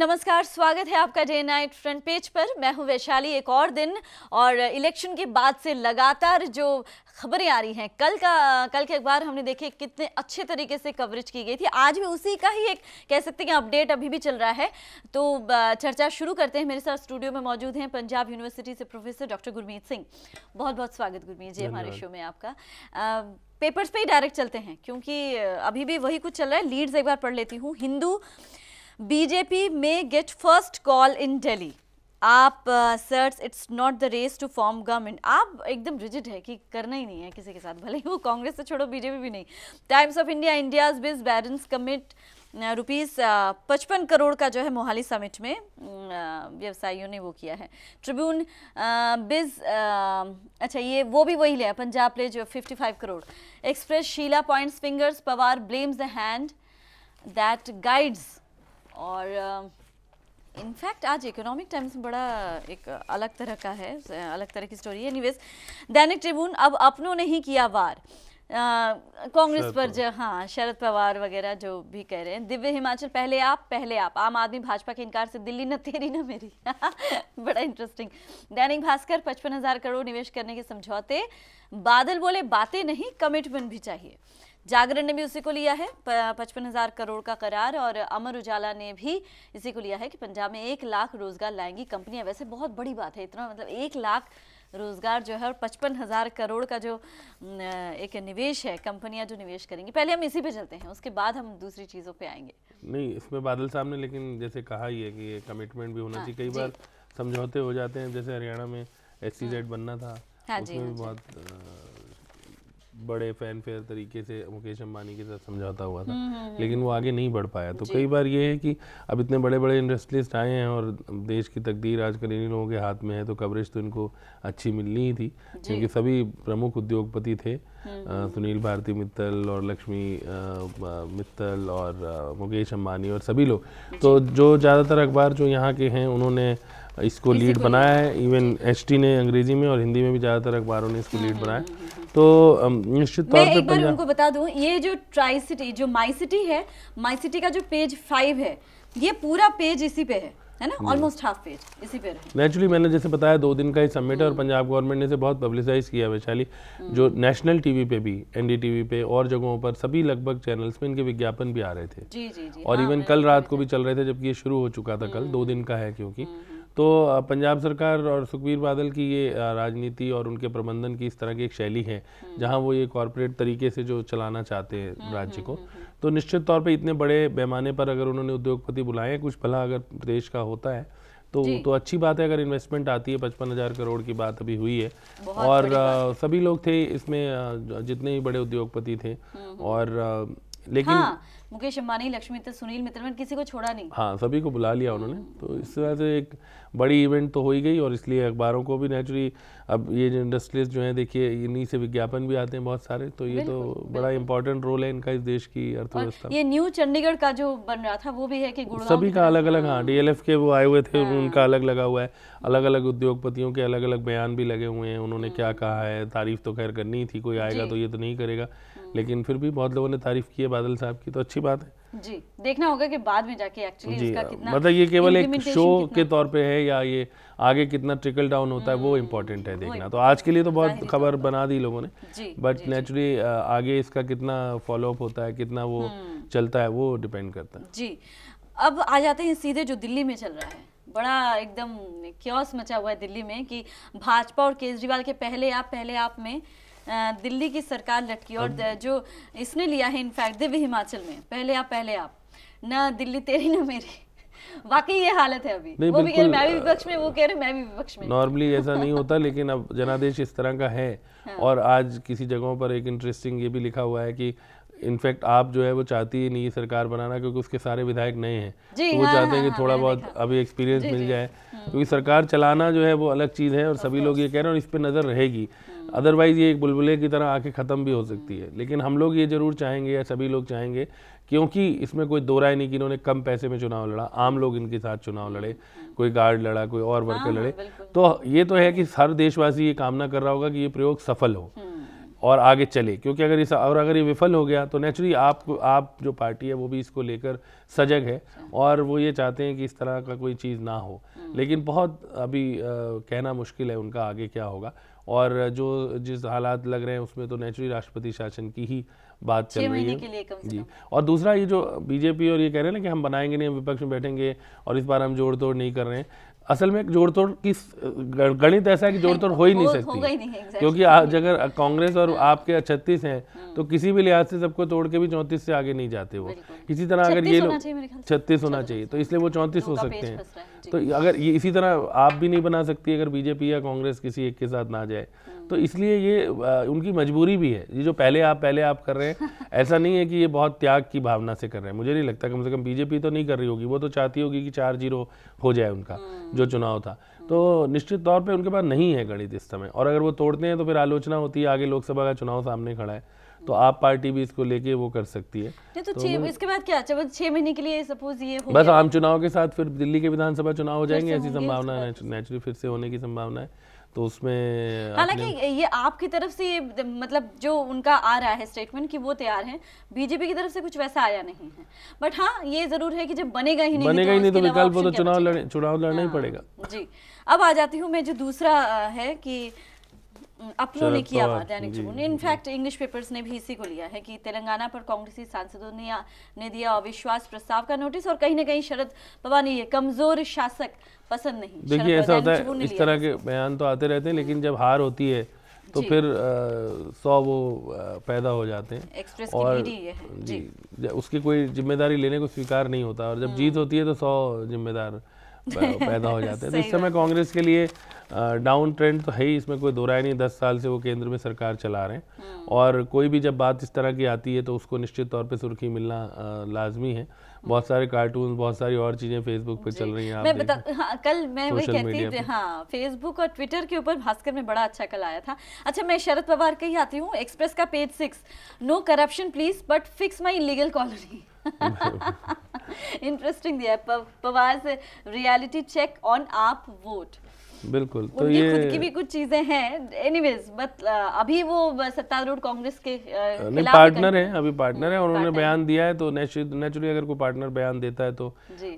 नमस्कार, स्वागत है आपका डे नाइट फ्रंट पेज पर। मैं हूं वैशाली। एक और दिन और इलेक्शन के बाद से लगातार जो खबरें आ रही हैं, कल के अखबार हमने देखे कितने अच्छे तरीके से कवरेज की गई थी। आज भी उसी का ही एक कह सकते हैं अपडेट अभी भी चल रहा है। तो चर्चा शुरू करते हैं। मेरे साथ स्टूडियो में मौजूद हैं पंजाब यूनिवर्सिटी से प्रोफेसर डॉक्टर गुरमीत सिंह। बहुत बहुत स्वागत गुरमीत जी हमारे शो में आपका। पेपर्स पे ही डायरेक्ट चलते हैं क्योंकि अभी भी वही कुछ चल रहा है। लीड्स एक बार पढ़ लेती हूँ। हिंदू, बीजेपी में get first call in Delhi. आप search it's not the race to form government. आप एकदम रिजिड है कि करना ही नहीं है किसी के साथ, भले ही वो कांग्रेस से छोड़ो, बीजेपी भी नहीं। टाइम्स ऑफ इंडिया, इंडियाज बिज बैलेंस कमिट रुपीस 55 करोड़ का जो है मोहाली समिट में व्यवसायियों ने वो किया है। ट्रिब्यून बिज अच्छा ये वो भी वही लिया। पंजाब प्ले जो 55 crore. Express Sheila points fingers, Pawar blames the hand that guides. और इनफैक्ट आज इकोनॉमिक टाइम्स में बड़ा एक अलग तरह का है, अलग तरह की स्टोरी है। एनीवेज, दैनिक ट्रिब्यून, अब अपनों ने ही किया वार कांग्रेस पर। जो हाँ, शरद पवार वगैरह जो भी कह रहे हैं। दिव्य हिमाचल, पहले आप। आम आदमी भाजपा के इनकार से दिल्ली न तेरी न मेरी। बड़ा इंटरेस्टिंग। दैनिक भास्कर, 55,000 करोड़ निवेश करने के समझौते। बादल बोले बातें नहीं, कमिटमेंट भी चाहिए। जागरण ने भी उसी को लिया है, 55,000 करोड़ का करार। और अमर उजाला ने भी इसी को लिया है कि पंजाब में 1 लाख रोजगार लाएंगी कंपनियां। वैसे बहुत बड़ी बात है, इतना मतलब 1 लाख रोजगार जो है और 55,000 करोड़ का जो एक निवेश है, कंपनियां जो निवेश करेंगी। पहले हम इसी पे चलते हैं, उसके बाद हम दूसरी चीज़ों पे आएंगे। नहीं, इसमें बादल साहब ने लेकिन जैसे कहा ही है कि ये कमिटमेंट भी होना चाहिए। कई बार समझौते हो जाते हैं, जैसे हरियाणा में SEZ बनना था, उसमें भी बहुत बड़े फैनफेयर तरीके से मुकेश अंबानी के साथ समझौता हुआ था, लेकिन वो आगे नहीं बढ़ पाया। तो कई बार ये है कि अब इतने बड़े बड़े इंडस्ट्रियलिस्ट आए हैं और देश की तकदीर आजकल इन्हीं लोगों के हाथ में है, तो कवरेज तो इनको अच्छी मिलनी ही थी क्योंकि सभी प्रमुख उद्योगपति थे। सुनील भारती मित्तल और लक्ष्मी मित्तल और मुकेश अंबानी और सभी लोग। तो जो ज़्यादातर अखबार जो यहाँ के हैं उन्होंने इसको लीड बनाया है। इवन HT ने अंग्रेजी में और हिंदी में भी ज़्यादातर अखबारों ने इसको लीड बनाया। तो निश्चित तौर पे एक बार उनको बता दूं, ये जो ट्राई सिटी, जो माई सिटी है, माई सिटी का जो पेज 5 है, ये पूरा पेज इसी पे है ना, ऑलमोस्ट हाफ पेज इसी पे है। नेचुरली मैंने जैसे बताया 2 दिन का ही समिट है और पंजाब गवर्नमेंट ने इसे बहुत पब्लिसाइज किया वैशाली। जो नेशनल टीवी पे भी, NDTV पे और जगहों पर सभी लगभग चैनल्स में इनके विज्ञापन भी आ रहे थे। जी। और इवन कल रात को भी चल रहे थे, जबकि ये शुरू हो चुका था कल। 2 दिन का है क्योंकि तो पंजाब सरकार और सुखबीर बादल की ये राजनीति और उनके प्रबंधन की इस तरह की एक शैली है जहां वो ये कॉरपोरेट तरीके से जो चलाना चाहते हैं राज्य को। तो निश्चित तौर पे इतने बड़े पैमाने पर अगर उन्होंने उद्योगपति बुलाए, कुछ भला अगर देश का होता है तो अच्छी बात है। अगर इन्वेस्टमेंट आती है, 55,000 करोड़ की बात अभी हुई है और सभी लोग थे इसमें, जितने भी बड़े उद्योगपति थे। और लेकिन मुकेश अंबानी, लक्ष्मी मित्तल, सुनील मित्तल, में किसी को छोड़ा नहीं। हाँ, सभी को बुला लिया उन्होंने। तो इस तरह से एक बड़ी इवेंट तो हो ही गई और इसलिए अखबारों को भी नेचुरली अब ये जो इंडस्ट्रीज जो हैं, देखिए इन्हीं से विज्ञापन भी आते हैं बहुत सारे। तो ये तो बड़ा इंपॉर्टेंट रोल है इनका इस देश की अर्थव्यवस्था। ये न्यू चंडीगढ़ का जो बन रहा था वो भी है कि सभी का अलग अलग, हाँ, DLF के वो आए हुए थे, उनका अलग लगा हुआ है। अलग अलग उद्योगपतियों के अलग अलग बयान भी लगे हुए हैं। उन्होंने क्या कहा है, तारीफ तो खैर करनी थी, कोई आएगा तो ये तो नहीं करेगा, लेकिन फिर भी बहुत लोगों ने तारीफ की है बादल साहब की, तो अच्छी बात है। जी, देखना होगा कि बाद में जाके एक्चुअली इसका कितना, मतलब ये केवल एक शो के तौर पे है या ये आगे कितना ट्रिकल डाउन होता है वो इम्पोर्टेंट है देखना। तो आज के लिए तो बहुत खबर बना दी लोगों ने, बट नेचुरली आगे इसका कितना फॉलोअप होता है, कितना वो चलता है, वो डिपेंड करता है। जी, अब आ जाते हैं सीधे जो दिल्ली में चल रहा है। बड़ा एकदम क्योस मचा हुआ है दिल्ली में कि भाजपा और केजरीवाल के पहले आप में दिल्ली की सरकार लटकी। और जो इसने लिया है इनफैक्ट दिव्य हिमाचल में, पहले आप ना दिल्ली तेरी ना मेरी। वाकई ये हालत है अभी। वो भी कह रहे मैं भी विपक्ष में, वो कह रहे मैं भी विपक्ष में। नॉर्मली ऐसा नहीं होता, लेकिन अब जनादेश इस तरह का है। और आज किसी जगहों पर एक इंटरेस्टिंग ये भी लिखा हुआ है कि इनफैक्ट आप जो है वो चाहती है नहीं सरकार बनाना, क्योंकि उसके सारे विधायक नए हैं, तो वो चाहते हैं कि थोड़ा बहुत अभी एक्सपीरियंस मिल जाए, क्योंकि सरकार चलाना जो है वो अलग चीज़ है और सभी लोग ये कह रहे हैं और इस पर नज़र रहेगी। अदरवाइज ये एक बुलबुले की तरह आके ख़त्म भी हो सकती है। लेकिन हम लोग ये ज़रूर चाहेंगे, या सभी लोग चाहेंगे, क्योंकि इसमें कोई दो राय नहीं कि इन्होंने कम पैसे में चुनाव लड़ा, आम लोग इनके साथ चुनाव लड़े, कोई गार्ड लड़ा, कोई और वर्कर लड़े। तो ये तो है कि हर देशवासी ये कामना कर रहा होगा कि ये प्रयोग सफल हो। और आगे चले, क्योंकि अगर ये विफल हो गया तो नेचुरली आप जो पार्टी है वो भी इसको लेकर सजग है और वो ये चाहते हैं कि इस तरह का कोई चीज़ ना हो। लेकिन बहुत अभी कहना मुश्किल है उनका आगे क्या होगा, और जिस हालात लग रहे हैं उसमें तो नेचुरली राष्ट्रपति शासन की ही बात चल रही है जी। और दूसरा ये जो बीजेपी और ये कह रहे हैं ना कि हम बनाएंगे नहीं, हम विपक्ष में बैठेंगे और इस बार हम जोड़ तोड़ नहीं कर रहे हैं, असल में जोड़ तोड़ की गणित ऐसा है कि जोड़ तोड़ हो ही नहीं सकती, क्योंकि अगर कांग्रेस और आपके 36 हैं तो किसी भी लिहाज से सबको तोड़ के भी 34 से आगे नहीं जाते वो। इसी तरह अगर ये लोग 36 होना चाहिए तो इसलिए वो 34 हो सकते हैं। तो अगर ये इसी तरह आप भी नहीं बना सकती अगर बीजेपी या कांग्रेस किसी एक के साथ ना जाए, तो इसलिए ये उनकी मजबूरी भी है। ये जो पहले आप कर रहे हैं, ऐसा नहीं है कि ये बहुत त्याग की भावना से कर रहे हैं, मुझे नहीं लगता। कम से कम बीजेपी तो नहीं कर रही होगी, वो तो चाहती होगी कि 4-0 हो जाए उनका जो चुनाव था। तो निश्चित तौर पे उनके पास नहीं है गणित इस समय, और अगर वो तोड़ते हैं तो फिर आलोचना होती है, आगे लोकसभा का चुनाव सामने खड़ा है, तो आप पार्टी भी इसको लेके वो कर सकती है। तो इसके बाद क्या, 6 महीने के लिए सपोज ये हो बस आम चुनाव के साथ फिर दिल्ली के विधानसभा चुनाव हो जाएंगे, ऐसी संभावना है, नेचुरली फिर से होने की संभावना है। तो उसमें हालांकि ये आपकी तरफ से ये मतलब जो उनका आ रहा है स्टेटमेंट कि वो तैयार हैं, बीजेपी की तरफ से कुछ वैसा आया नहीं है, बट हाँ ये जरूर है कि जब बनेगा ही नहीं तो विकल्प वो तो चुनाव लड़ना ही पड़ेगा जी। अब आ जाती हूँ मैं जो दूसरा है कि अपनों ने किया हुआ Dainik Jagran, in fact English papers ने भी इसी को लिया है कि तेलंगाना पर कांग्रेसी सांसदों ने दिया अविश्वास प्रस्ताव का नोटिस, और कहीं ना कहीं शरद पवार ने ये कमजोर शासक पसंद नहीं। देखिए ऐसा होता है, इस तरह के बयान तो आते रहते हैं, लेकिन जब हार होती है तो फिर 100 वो पैदा हो जाते हैं। एक्सप्रेस और की है जी, उसकी कोई जिम्मेदारी लेने को स्वीकार नहीं होता, और जब जीत होती है तो 100 जिम्मेदार पैदा हो जाते हैं। तो इस समय कांग्रेस के लिए डाउन ट्रेंड तो है ही, इसमें कोई दो राय नहीं। 10 साल से वो केंद्र में सरकार चला रहे हैं, और कोई भी जब बात इस तरह की आती है तो उसको निश्चित तौर पे सुर्खी मिलना लाजमी है। बहुत सारे कार्टून, बहुत सारी और चीजें फेसबुक पे चल रही हैं। कल मैं वही कहती थी, हाँ फेसबुक और ट्विटर के ऊपर भास्कर में बड़ा अच्छा कल आया था। अच्छा मैं शरद पवार के ही आती हूँ, एक्सप्रेस का page 6, no corruption please but fix my illegal colony. Interesting दिया पवार से, reality check on AAP vote. बिल्कुल, तो ये खुद की भी कुछ चीजें हैं। एनीवेज बट अभी वो सत्तारूढ़ कांग्रेस के नहीं पार्टनर है, अभी पार्टनर है, और उन्होंने बयान दिया है तो नेचुरली अगर कोई पार्टनर बयान देता है तो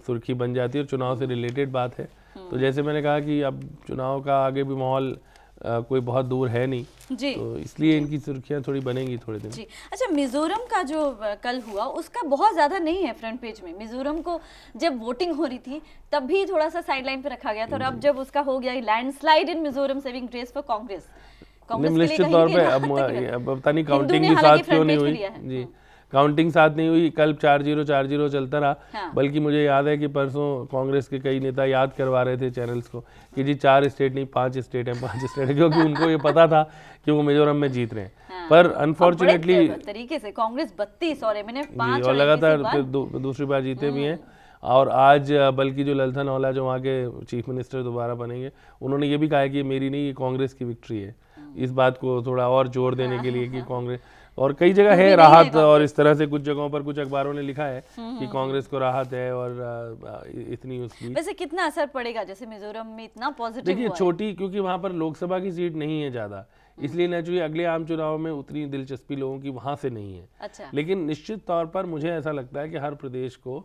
सुर्खी बन जाती है, और चुनाव से रिलेटेड बात है। तो जैसे मैंने कहा कि अब चुनाव का आगे भी माहौल कोई बहुत दूर है नहीं जी, तो इसलिए इनकी सुर्खियां थोड़ी बनेंगी थोड़े दिन जी। अच्छा मिजोरम का जो कल हुआ उसका बहुत ज्यादा नहीं है फ्रंट पेज में। मिजोरम को जब वोटिंग हो रही थी तब भी थोड़ा सा साइडलाइन पे रखा गया था, और अब जब उसका हो गया landslide in Mizoram saving grace for Congress निश्चित तौर पे अब पता नहीं काउंटिंग भी साथ क्यों नहीं हुई जी, काउंटिंग साथ नहीं हुई, कल 4-0 चलता रहा। हाँ। बल्कि मुझे याद है कि परसों कांग्रेस के कई नेता याद करवा रहे थे चैनल्स को कि जी 4 स्टेट नहीं 5 स्टेट हैं, 5 स्टेट है, क्योंकि उनको ये पता था कि वो मिजोरम में जीत रहे हैं। हाँ। पर अनफॉर्चुनेटली तरीके से कांग्रेस 32 और एमएनए 5 और लगातार दूसरी बार जीते भी हैं। और आज बल्कि जो ललथनहौला जो वहाँ के चीफ मिनिस्टर दोबारा बनेंगे, उन्होंने ये भी कहा कि ये मेरी नहीं, ये कांग्रेस की विक्ट्री है। इस बात को थोड़ा और जोर देने के लिए कि कांग्रेस, और कई जगह है राहत, और इस तरह से कुछ जगहों पर कुछ अखबारों ने लिखा है कि कांग्रेस को राहत है और इतनी उसकी। वैसे कितना असर पड़ेगा, जैसे मिजोरम में इतना पॉजिटिव देखिए छोटी, क्योंकि वहाँ पर लोकसभा की सीट नहीं है ज़्यादा, इसलिए नेचुरली अगले आम चुनाव में उतनी दिलचस्पी लोगों की वहाँ से नहीं है। अच्छा। लेकिन निश्चित तौर पर मुझे ऐसा लगता है कि हर प्रदेश को,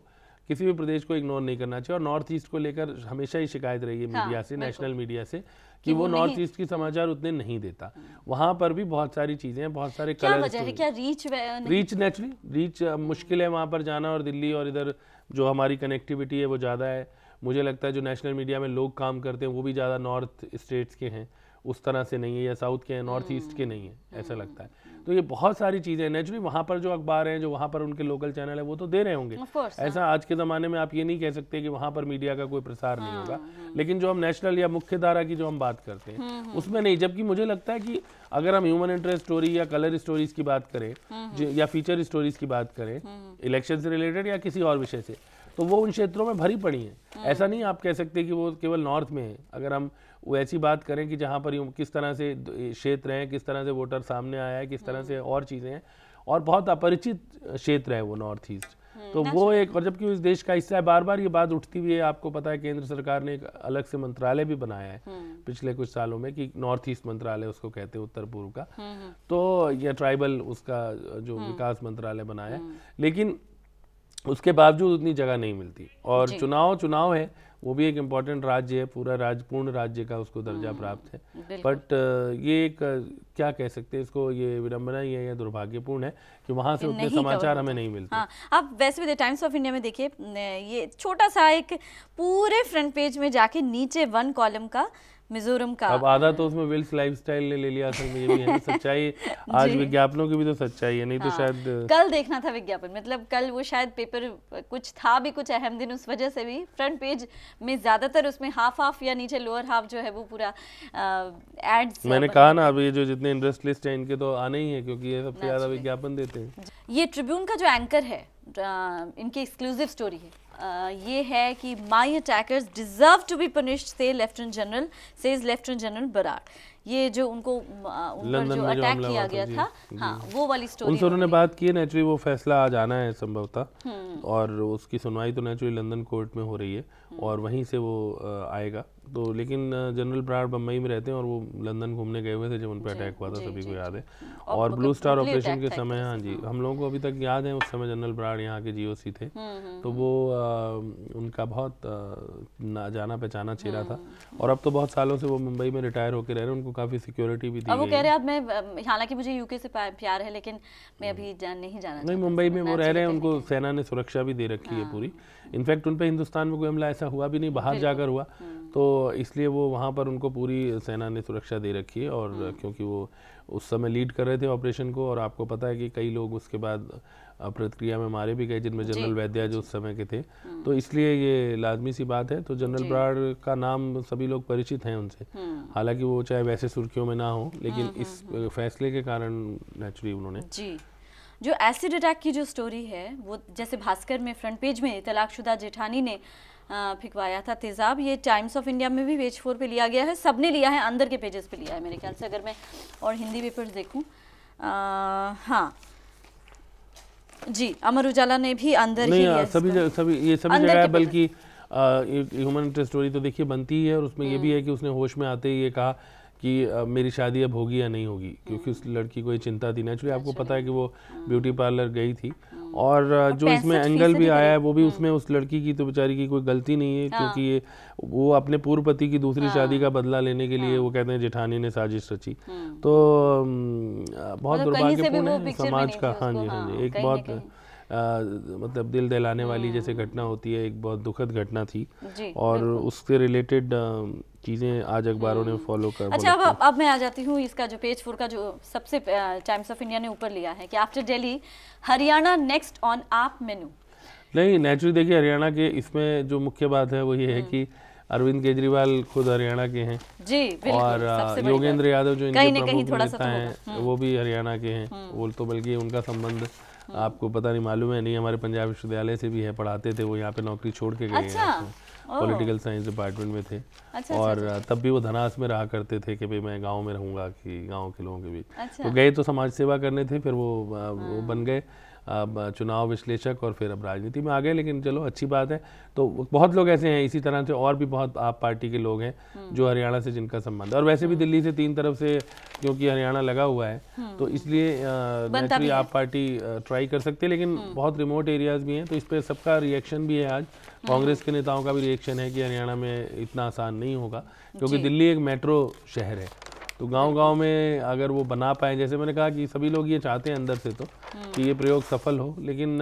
किसी भी प्रदेश को इग्नोर नहीं करना चाहिए, और नॉर्थ ईस्ट को लेकर हमेशा ही शिकायत रही है मीडिया से, नेशनल मीडिया से, कि वो नॉर्थ ईस्ट की समाचार उतने नहीं देता। वहाँ पर भी बहुत सारी चीजें हैं, बहुत सारे कलर। क्या रीच नेचुरली रीच मुश्किल है वहाँ पर जाना, और दिल्ली और इधर जो हमारी कनेक्टिविटी है वो ज़्यादा है। मुझे लगता है जो नेशनल मीडिया में लोग काम करते हैं वो भी ज़्यादा नॉर्थ स्टेट्स के हैं, उस तरह से नहीं है, या साउथ के हैं, नॉर्थ ईस्ट के नहीं है, ऐसा लगता है। तो ये बहुत सारी चीज़ें नेचुरली वहाँ पर जो अखबार हैं, जो वहाँ पर उनके लोकल चैनल है, वो तो दे रहे होंगे। ऐसा आज के ज़माने में आप ये नहीं कह सकते कि वहाँ पर मीडिया का कोई प्रसार नहीं होगा, लेकिन जो हम नेशनल या मुख्य धारा की जो हम बात करते हैं उसमें नहीं। जबकि मुझे लगता है कि अगर हम ह्यूमन इंटरेस्ट स्टोरी या कलर स्टोरीज की बात करें, या फीचर स्टोरीज की बात करें इलेक्शन से रिलेटेड या किसी और विषय से, तो वो उन क्षेत्रों में भरी पड़ी है। ऐसा नहीं आप कह सकते कि वो केवल नॉर्थ में है। अगर हम वो ऐसी बात करें कि जहाँ पर किस तरह से क्षेत्र हैं, किस तरह से वोटर सामने आया है, किस तरह से और चीज़ें हैं, और बहुत अपरिचित क्षेत्र है वो नॉर्थ ईस्ट, तो वो एक, और जबकि इस देश का हिस्सा है, बार बार ये बात उठती हुई है। आपको पता है केंद्र सरकार ने एक अलग से मंत्रालय भी बनाया है पिछले कुछ सालों में, कि नॉर्थ ईस्ट मंत्रालय उसको कहते हैं, उत्तर पूर्व का। तो ये ट्राइबल उसका जो विकास मंत्रालय बनाया है, लेकिन उसके बावजूद उतनी जगह नहीं मिलती। और चुनाव है, वो भी एक इम्पॉर्टेंट राज्य है, पूरा राज्य, पूर्ण राज्य का उसको दर्जा प्राप्त है। बट ये एक क्या कह सकते हैं इसको, ये विडंबना ही है या दुर्भाग्यपूर्ण है कि वहाँ से उतने समाचार हमें नहीं मिलते। हाँ, आप वैसे भी टाइम्स ऑफ इंडिया में देखिए, ये छोटा सा एक पूरे फ्रंट पेज में जाके नीचे 1 कॉलम का मिजोरम का, अब आधा तो उसमें विल्स लाइफस्टाइल ने ले लिया। असल में ये भी है सच्चाई, आज विज्ञापनों की भी तो सच्चाई है, नहीं तो शायद कल देखना था विज्ञापन, मतलब कल वो शायद पेपर कुछ था भी कुछ अहम दिन, उस वजह से भी फ्रंट पेज में ज्यादातर उसमें हाफ या नीचे लोअर हाफ जो है वो पूरा एड्स। मैंने कहा ना, अब ये जो जितने इंटरेस्ट लिस्ट है इनके तो आने ही है, क्योंकि ये सबसे ज्यादा विज्ञापन देते हैं। ये ट्रिब्यून का जो एंकर है, इनकी एक्सक्लूसिव स्टोरी है, ये है कि my attackers deserve to be punished says lieutenant general, says lieutenant general Brar. ये जो उनको लंदन जो में अटैक किया गया था, हाँ, वो वाली स्टोरी उनसे उन्होंने बात की है। नेचुरली वो फैसला आज आना है संभवतः, और उसकी सुनवाई तो नेचुरली लंदन कोर्ट में हो रही है, और वहीं से वो आएगा। तो लेकिन जनरल बराड़ बम्बई में रहते हैं, और वो लंदन घूमने गए हुए थे जब उन पर अटैक हुआ था, सभी को याद है। और ब्लू स्टार ऑपरेशन के समय, हाँ जी, हम लोगों को अभी तक याद है, उस समय जनरल बराड़ यहाँ के जीओसी थे। तो वो उनका बहुत जाना पहचाना चेहरा था, और अब तो बहुत सालों से वो मुंबई में रिटायर होकर रह रहे हैं, उनको काफी सिक्योरिटी भी दी गई है। वो कह रहे हैं अब मैं, हालांकि मुझे यूके से प्यार है, लेकिन मैं अभी नहीं जाना। नहीं, मुंबई में वो रह रहे हैं, उनको सेना ने सुरक्षा भी दे रखी है पूरी। इनफैक्ट उन पे हिंदुस्तान में कोई हमला ऐसा हुआ भी नहीं, बाहर जाकर हुआ, तो इसलिए वो वहाँ पर उनको पूरी सेना ने सुरक्षा दे रखी है। और क्योंकि वो उस समय लीड कर रहे थे ऑपरेशन को, और आपको पता है कि कई लोग उसके बाद प्रतिक्रिया में मारे भी गए, जिनमें जनरल वैद्या जो उस समय के थे, तो इसलिए ये लाजमी सी बात है। तो जनरल बराड़ का नाम सभी लोग परिचित हैं उनसे, हालांकि वो चाहे वैसे सुर्खियों में ना हो, लेकिन इस फैसले के कारण नेचुरली उन्होंने जो एसिड अटैक की जो स्टोरी है, वो जैसे भास्कर में फ्रंट पेज में तलाकशुदा जेठानी ने फिकवाया था तेजाब, ये टाइम्स ऑफ इंडिया में भी पेज 4 पे लिया गया है, सबने लिया है, अंदर के पेजेस पे लिया है मेरे ख्याल से, अगर मैं और हिंदी पेपर्स देखूं। हाँ जी, अमर उजाला ने भी अंदर ही लिया, सभी जगह है। बल्कि ह्यूमन इंटरेस्ट स्टोरी तो देखिए बनती है, और उसमें ये भी है कि उसने होश में आते ही ये कहा कि मेरी शादी अब होगी या नहीं होगी, क्योंकि उस लड़की को ये चिंता थी। नेचुरली आपको पता है कि वो ब्यूटी पार्लर गई थी, और जो इसमें एंगल भी आया है वो भी उसमें उस लड़की की तो बेचारी की कोई गलती नहीं है, क्योंकि ये वो अपने पूर्व पति की दूसरी शादी का बदला लेने के लिए वो कहते हैं जेठानी ने साजिश रची। तो बहुत दुर्भाग्यपूर्ण है समाज का। हाँ जी, एक बहुत मतलब दिल दहलाने वाली जैसे घटना होती है, एक बहुत दुखद घटना थी, और उससे रिलेटेड चीज़ें आज अखबारों ने फॉलो कर। अच्छा, अब मैं आ जाती हूँ इसका जो पेज 4 का जो सबसे टाइम्स ऑफ इंडिया ने ऊपर लिया है कि after Delhi Haryana next on आप मेनू। नहीं, नेचुरली देखिए हरियाणा के इसमें जो मुख्य बात है वो ये है कि अरविंद केजरीवाल खुद हरियाणा के हैं जी, और योगेंद्र यादव जो इनके प्रमुख नेता हैं वो भी हरियाणा के हैं। वो तो बल्कि उनका संबंध आपको पता नहीं मालूम है नहीं, हमारे पंजाब विश्वविद्यालय से भी है, पढ़ाते थे वो, यहाँ पे नौकरी छोड़ के गए हैं, पॉलिटिकल साइंस डिपार्टमेंट में थे। और तब भी वो धनास में रहा करते थे कि भाई मैं गांव में रहूंगा, कि गांव के लोगों के बीच। तो गए तो समाज सेवा करने थे, फिर वो बन गए चुनाव विश्लेषक, और फिर अब राजनीति में आ गए। लेकिन चलो अच्छी बात है। तो बहुत लोग ऐसे हैं, इसी तरह से और भी बहुत आप पार्टी के लोग हैं जो हरियाणा से जिनका संबंध है, और वैसे भी दिल्ली से 3 तरफ से क्योंकि हरियाणा लगा हुआ है, तो इसलिए नेचुरली आप पार्टी ट्राई कर सकते हैं। लेकिन बहुत रिमोट एरियाज भी हैं, तो इस पर सबका रिएक्शन भी है। आज कांग्रेस के नेताओं का भी रिएक्शन है कि हरियाणा में इतना आसान नहीं होगा, क्योंकि दिल्ली एक मेट्रो शहर है। तो गांव-गांव में अगर वो बना पाए, जैसे मैंने कहा कि सभी लोग ये चाहते हैं अंदर से तो कि ये प्रयोग सफल हो, लेकिन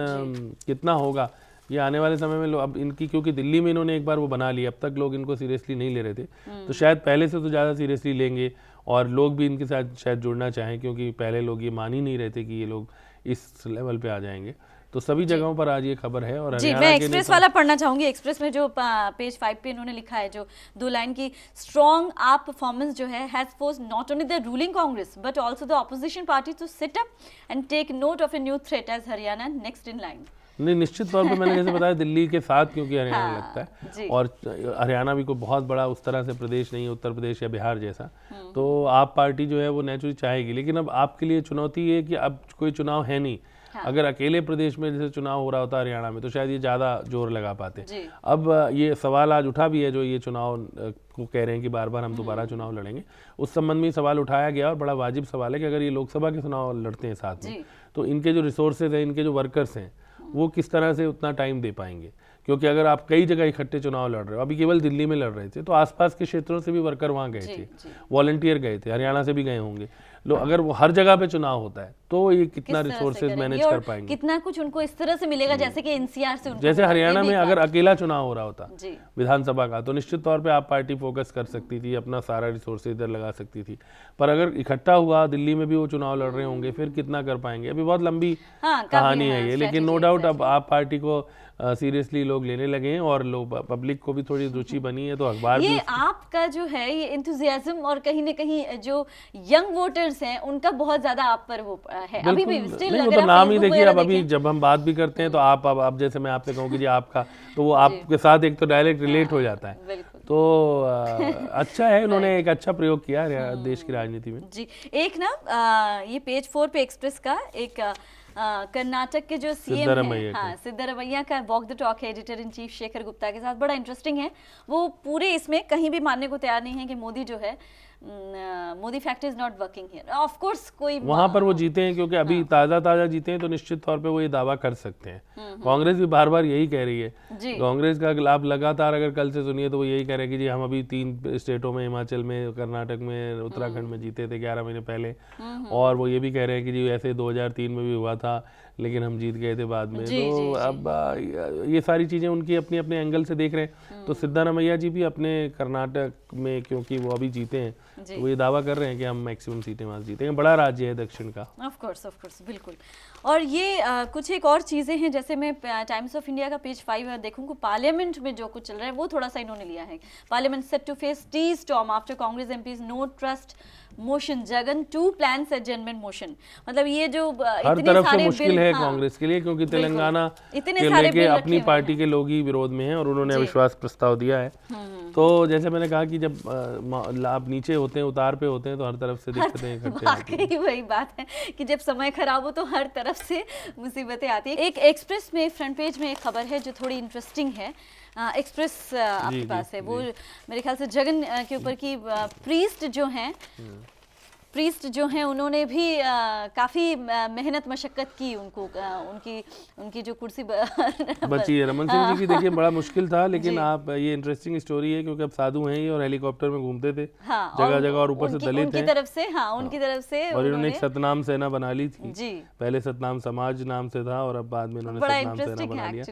कितना होगा ये आने वाले समय में। अब इनकी क्योंकि दिल्ली में इन्होंने एक बार वो बना लिया, अब तक लोग इनको सीरियसली नहीं ले रहे थे, तो शायद पहले से तो ज़्यादा सीरियसली लेंगे, और लोग भी इनके साथ शायद जुड़ना चाहें, क्योंकि पहले लोग ये मान ही नहीं रहे थे कि ये लोग इस लेवल पे आ जाएंगे। तो सभी जगहों पर आज ये खबर है। और जी, मैं एक्सप्रेस वाला पढ़ना चाहूंगी। एक्सप्रेस में जो पेज 5 पे इन्होंने लिखा है, जो 2 लाइन की, स्ट्रॉन्ग आप परफॉर्मेंस जो है has forced not only the ruling Congress but also the opposition party to sit up and take note of a new threat as Haryana next in line. नहीं, निश्चित तौर पे मैंने जैसे बताया दिल्ली के साथ क्योंकि हरियाणा लगता है, और हरियाणा भी कोई बहुत बड़ा उस तरह से प्रदेश नहीं है, उत्तर प्रदेश या बिहार जैसा। तो आप पार्टी जो है वो नेचुरली चाहेगी, लेकिन अब आपके लिए चुनौती है कि अब कोई चुनाव है नहीं, हाँ। अगर अकेले प्रदेश में जैसे चुनाव हो रहा होता हरियाणा में तो शायद ये ज़्यादा जोर लगा पाते। अब ये सवाल आज उठा भी है, जो ये चुनाव को कह रहे हैं कि बार बार हम दोबारा चुनाव लड़ेंगे, उस संबंध में सवाल उठाया गया और बड़ा वाजिब सवाल है कि अगर ये लोकसभा के चुनाव लड़ते हैं साथ में तो इनके जो रिसोर्सेज हैं, इनके जो वर्कर्स हैं, वो किस तरह से उतना टाइम दे पाएंगे। क्योंकि अगर आप कई जगह इकट्ठे चुनाव लड़ रहे हो, अभी केवल दिल्ली में लड़ रहे थे तो आसपास के क्षेत्रों से भी वर्कर वहाँ गए थे, वॉलंटियर गए थे, हरियाणा से भी गए होंगे लोग। अगर वो हर जगह पे चुनाव होता है तो ये कितना रिसोर्सेज मैनेज कर पाएंगे, कितना कुछ उनको इस तरह से मिलेगा जैसे कि एनसीआर से उनको जैसे हरियाणा में अगर अकेला चुनाव हो रहा होता विधानसभा का तो निश्चित तौर पे आप पार्टी फोकस कर सकती थी, अपना सारा रिसोर्स इधर लगा सकती थी। पर अगर इकट्ठा हुआ, दिल्ली में भी वो चुनाव लड़ रहे होंगे, फिर कितना कर पाएंगे। अभी बहुत लंबी कहानी है ये, लेकिन नो डाउट अब आप पार्टी को सीरियसली लोग लेने लगे हैं और लोग, पब्लिक को भी थोड़ी रुचि बनी है, तो अखबार ये आपका जो है ये एंथुसियाज्म और कहीं न कहीं जो यंग वोटर्स हैं उनका बहुत ज्यादा आप पर वो है अभी भी स्टिल। नहीं, वो तो नाम ही देखिए, अब अभी जब हम बात भी करते हैं तो आप अब जैसे मैं आपसे कहूँ कि जी आपका, तो वो आपके साथ एक तो डायरेक्ट रिलेट हो जाता है। तो अच्छा है, उन्होंने एक अच्छा प्रयोग किया देश की राजनीति में। जी एक ना ये पेज 4 पे एक्सप्रेस का एक कर्नाटक के जो सीएम है, हाँ, सिद्धरमैया का वॉक द टॉक है editor in chief Shekhar Gupta के साथ, बड़ा इंटरेस्टिंग है। वो पूरे इसमें कहीं भी मानने को तैयार नहीं है कि मोदी जो है Modi fact is not working here. Of course कोई वहां पर वो जीते हैं क्योंकि अभी ताजा जीते हैं तो निश्चित तौर पे वो ये दावा कर सकते हैं। कांग्रेस भी बार बार यही कह रही है। कांग्रेस का आप लगातार अगर कल से सुनिए तो वो यही कह रहे हैं कि जी हम अभी 3 स्टेटों में, हिमाचल में, कर्नाटक में, उत्तराखंड में जीते थे 11 महीने पहले, और वो ये भी कह रहे हैं कि जी ऐसे 2003 में भी हुआ था लेकिन हम जीत गए थे बाद में। तो अब ये सारी चीजें उनकी अपने अपने एंगल से देख रहे हैं। तो सिद्धरमैया जी भी अपने कर्नाटक में, क्योंकि वो अभी जीते हैं, तो वो ये दावा कर रहे हैं कि हम मैक्सिमम सीटें वहां जीतेंगे। बड़ा राज्य है दक्षिण का। ऑफ कोर्स बिल्कुल। और ये कुछ एक और चीजें हैं, जैसे मैं टाइम्स ऑफ इंडिया का पेज 5 देखूंगा, पार्लियामेंट में जो कुछ चल रहा है वो थोड़ा सा इन्होंने लिया है। पार्लियामेंट सेट टू फेस टी storm after Congress MPs no trust motion, Jagan 2 plans adjournment motion. मतलब ये जो हर तरफ से मुश्किल है कांग्रेस के लिए, क्योंकि तेलंगाना के लेके अपनी पार्टी के लोग ही विरोध में हैं और उन्होंने अविश्वास प्रस्ताव दिया है। तो जैसे मैंने कहा कि जब आप नीचे होते हैं, उतार पे होते हैं, तो हर तरफ से दिक्कतें इकट्ठे आती हैं। वही बात है कि जब समय खराब हो तो हर तरफ से मुसीबतें आती है। एक एक्सप्रेस में फ्रंट पेज में एक खबर है जो थोड़ी इंटरेस्टिंग है। एक्सप्रेस आपके पास है, वो मेरे ख्याल से जगन के ऊपर की प्रीस्ट जो हैं उन्होंने भी काफी मेहनत मशक्कत की, उनकी जो कुर्सी बची है। रमन सिंह जी की देखिए बड़ा मुश्किल था, लेकिन आप ये इंटरेस्टिंग स्टोरी है क्योंकि अब साधु हैं ये और हेलीकॉप्टर में घूमते थे जगह जगह और ऊपर से दलित हैं उनकी तरफ से और इन्होंने एक सतनाम सेना बना ली थी जी। पहले सतनाम समाज नाम से था और अब बाद में इन्होंने सतनाम सेना बना लिया।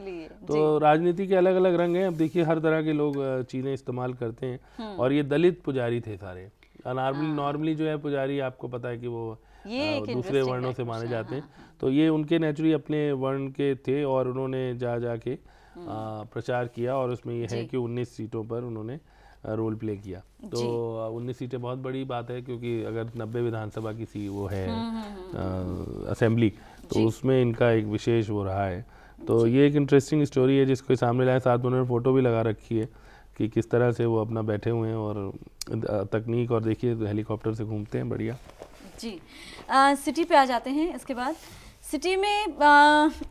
तो राजनीति के अलग अलग रंग हैं। अब देखिए हर तरह के लोग चीजें इस्तेमाल करते हैं और ये दलित पुजारी थे सारे। नॉर्मली जो है पुजारी आपको पता है कि वो दूसरे वर्णों से माने जाते हैं। तो ये उनके नेचुरली अपने वर्ण के थे और उन्होंने जाके प्रचार किया और उसमें ये है कि 19 सीटों पर उन्होंने रोल प्ले किया। तो 19 सीटें बहुत बड़ी बात है क्योंकि अगर 90 विधानसभा की वो है असेंबली, तो उसमें इनका एक विशेष वो रहा है। तो ये एक इंटरेस्टिंग स्टोरी है जिसको सामने लाया। साथ में उन्होंने फोटो भी लगा रखी है कि किस तरह से वो अपना बैठे हुए हैं और तकनीक, और देखिए हेलीकॉप्टर से घूमते हैं। बढ़िया जी। सिटी पे आ जाते हैं। इसके बाद सिटी में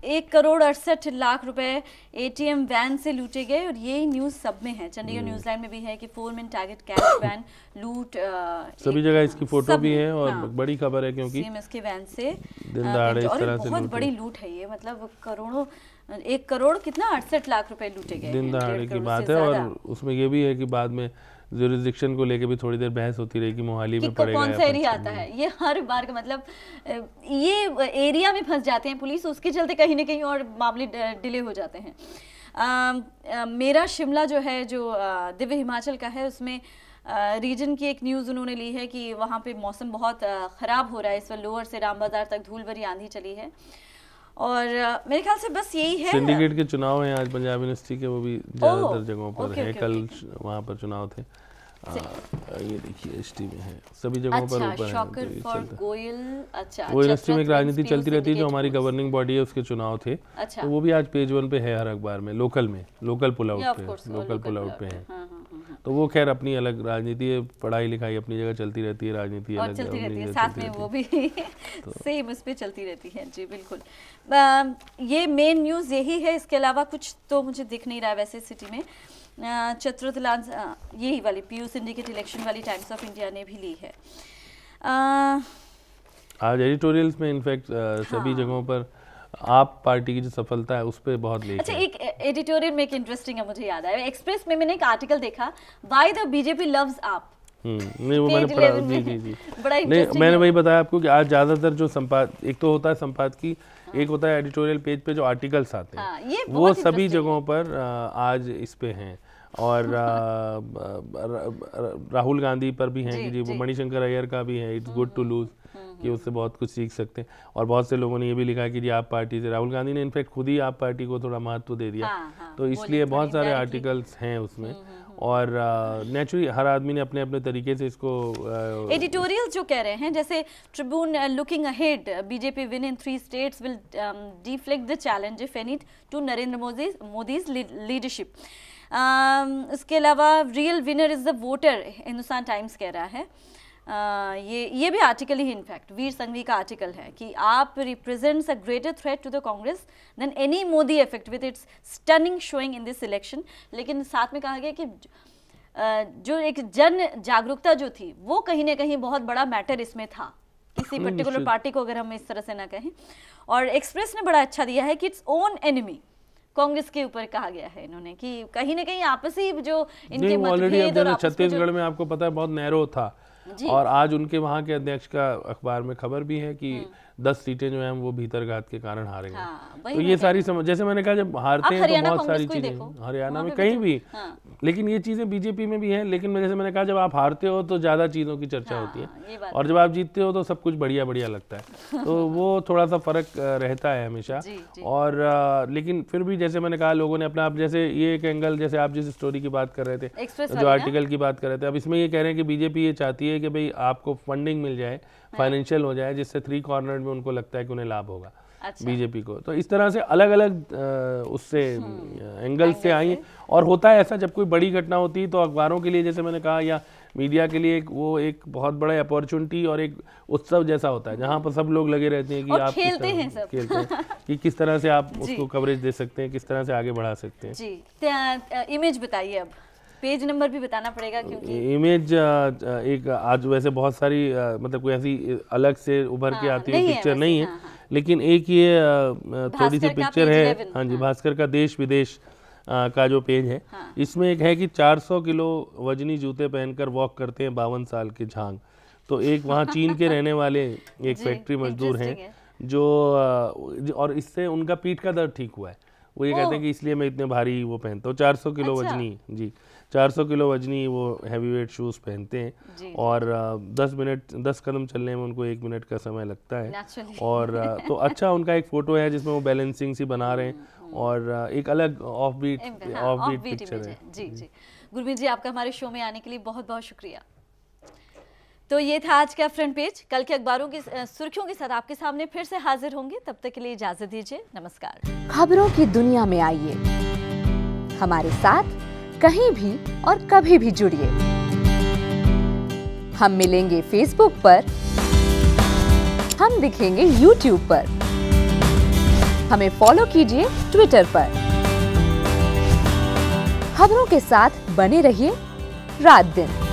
1,68,00,000 रुपए एटीएम वैन से लूटे गए और ये न्यूज़ सब में है। चंडीगढ़ न्यूज़लैंड में भी है कि 4 men टारगेट कैश वैन लूट, सभी जगह इसकी फोटो भी है और बड़ी खबर है क्योंकि इसके वैन से दिन दहाड़े इस तरह से बहुत बड़ी लूट है ये। मतलब करोड़ों, 1 करोड़ कितना 68 लाख रुपए लूटे गए दिन दहाड़े की बात है। और उसमें ये भी है कि बाद में जुरिस्डिक्शन को लेके भी थोड़ी देर बहस होती रही कि मोहाली में पड़ेगा कौन सा एरिया आता है। ये हर बार का मतलब ये एरिया में फंस जाते हैं पुलिस, उसके चलते कहीं ना कहीं और मामले डिले हो जाते हैं। मेरा शिमला जो है, जो दिव्य हिमाचल का है, उसमें रीजन की एक न्यूज़ उन्होंने ली है कि वहाँ पे मौसम बहुत ख़राब हो रहा है इस वक्त। लोअर से राम बाजार तक धूल भरी आंधी चली है और मेरे ख्याल से बस यही है। सिंडिकेट के चुनाव हैं आज पंजाब यूनिवर्सिटी के, वो भी ज़्यादातर जगहों पर है। कल वहाँ पर चुनाव थे। ये देखिए एसटी में है, सभी जगहों पर ऊपर है। वो यूनिवर्सिटी में एक राजनीति चलती रहती है जो हमारी गवर्निंग बॉडी है, उसके चुनाव थे। तो वो भी आज पेज 1 पे है हर अखबार में, लोकल पुल आउट पे है। तो वो खैर अपनी अलग राजनीति है, पढ़ाई लिखाई अपनी जगह चलती रहती है, राजनीति अलग चलती रहती है, साथ में वो भी सेम उस पे चलती रहती है। जी बिल्कुल, ये मेन न्यूज़ यही है, इसके अलावा कुछ तो मुझे दिख नहीं रहा है वैसे सिटी में। चतुर्थलान यही वाली पीयू सिंडिकेट इलेक्शन वाली टाइम्स ऑफ इंडिया ने भी ली है। आज एडिटोरियल्स में इनफैक्ट सभी जगहों पर आप पार्टी की जो सफलता है उस पर बहुत लेख। अच्छा, एक एडिटोरियल में एक इंटरेस्टिंग है, मुझे याद आया, एक्सप्रेस में मैंने एक आर्टिकल देखा, व्हाई द बीजेपी लव्स आप। नहीं वो मैंने पढ़ा, जी बड़ा नहीं, मैंने वही बताया आपको कि आज ज्यादातर जो एक तो होता है संपादकीय, एक होता है एडिटोरियल पेज पे जो आर्टिकल्स आते हैं, वो सभी जगहों पर आज इस पे हैं। और राहुल गांधी पर भी हैं कि जी वो मणिशंकर अय्यर का भी है, इट्स गुड टू लूज, कि उससे बहुत कुछ सीख सकते हैं। और बहुत से लोगों ने ये भी लिखा है कि जी आप पार्टी से, राहुल गांधी ने इनफैक्ट खुद ही आप पार्टी को थोड़ा महत्व दे दिया, तो इसलिए बहुत सारे आर्टिकल्स हैं उसमें। और नेचुरली हर आदमी ने अपने अपने तरीके से इसको एडिटोरियल जो कह रहे हैं, जैसे Tribune looking ahead, BJP win in 3 states will deflect the challenge if any to Narendra Modi's leadership. इसके अलावा real winner is the voter, Hindustan Times कह रहा है। ये भी आर्टिकल ही इनफैक्ट वीर संघवी का आर्टिकल है कि AAP represents a greater threat to the Congress than any Modi effect with its stunning showing in this election. लेकिन साथ में कहा गया कि जो एक जन जागरूकता जो थी वो कहीं ना कहीं बहुत बड़ा मैटर इसमें था, किसी पर्टिकुलर पार्टी को अगर हम इस तरह से ना कहें। और एक्सप्रेस ने बड़ा अच्छा दिया है कि इट्स ओन एनिमी, कांग्रेस के ऊपर कहा गया है इन्होंने कि कहीं ना कहीं आपसी जो इनके मतभेद, और छत्तीसगढ़ में आपको पता है बहुत नैरो था, और आज उनके वहाँ के अध्यक्ष का अखबार में खबर भी है कि 10 सीटें जो हैं वो भीतरघात के कारण हारे गए। तो ये सारी जैसे मैंने कहा जब हारते हैं तो बहुत सारी चीजें, हरियाणा में कहीं भी, लेकिन ये चीजें बीजेपी में भी हैं। लेकिन जैसे मैंने कहा जब आप हारते हो तो ज्यादा चीजों की चर्चा होती है, और जब आप जीतते हो तो सब कुछ बढ़िया बढ़िया लगता है। तो वो थोड़ा सा फर्क रहता है हमेशा। और लेकिन फिर भी जैसे मैंने कहा लोगों ने अपना, आप जैसे ये एक एंगल, जैसे आप जिस स्टोरी की बात कर रहे थे, जो आर्टिकल की बात कर रहे थे, अब इसमें ये कह रहे हैं कि बीजेपी ये चाहती है कि भाई आपको फंडिंग मिल जाए, फाइनेंशियल हो जाए, जिससे 3 कॉर्नर में उनको लगता है कि उन्हें लाभ होगा। अच्छा। बीजेपी को तो इस तरह से अलग अलग उससे एंगल से आई। और होता है ऐसा, जब कोई बड़ी घटना होती है तो अखबारों के लिए, जैसे मैंने कहा, या मीडिया के लिए वो एक बहुत बड़ा अपॉर्चुनिटी और एक उत्सव जैसा होता है, जहाँ पर सब लोग लगे रहते हैं कि आप खेलते हैं कि किस तरह से आप उसको कवरेज दे सकते हैं, किस तरह से आगे बढ़ा सकते हैं। जी, इमेज बताइए, अब पेज नंबर भी बताना पड़ेगा क्योंकि इमेज एक आज वैसे बहुत सारी मतलब कोई ऐसी अलग से उभर के आती हुई पिक्चर नहीं है, लेकिन एक ये थोड़ी सी पिक्चर है, हाँ जी, भास्कर का देश विदेश का जो पेज है, इसमें एक है कि 400 किलो वजनी जूते पहनकर वॉक करते हैं 52 साल के झांग। तो एक वहाँ चीन के रहने वाले एक फैक्ट्री मजदूर हैं जो और इससे उनका पीठ का दर्द ठीक हुआ है। वो ये कहते हैं कि इसलिए मैं इतने भारी वो पहनता हूँ। 400 किलो वजनी, जी 400 किलो वजनी वो हैवीवेट शूज़ पहनते हैं, और 10 कदम चलने में उनको 1 मिनट का समय लगता है। और तो अच्छा, उनका एक फ़ोटो है जिसमें वो बैलेंसिंग सी बना रहे हैं, और एक अलग ऑफ बीट पिक्चर है। जी जी, गुरमीत जी, आपका हमारे शो में आने के लिए बहुत बहुत शुक्रिया। तो ये था आज का फ्रंट पेज। कल के अखबारों की सुर्खियों के साथ आपके सामने फिर से हाजिर होंगे, तब तक के लिए इजाजत दीजिए, नमस्कार। खबरों की दुनिया में आइए, हमारे साथ कहीं भी और कभी भी जुड़िए। हम मिलेंगे फेसबुक पर, हम दिखेंगे यूट्यूब पर, हमें फॉलो कीजिए ट्विटर पर। खबरों के साथ बने रहिए रात दिन।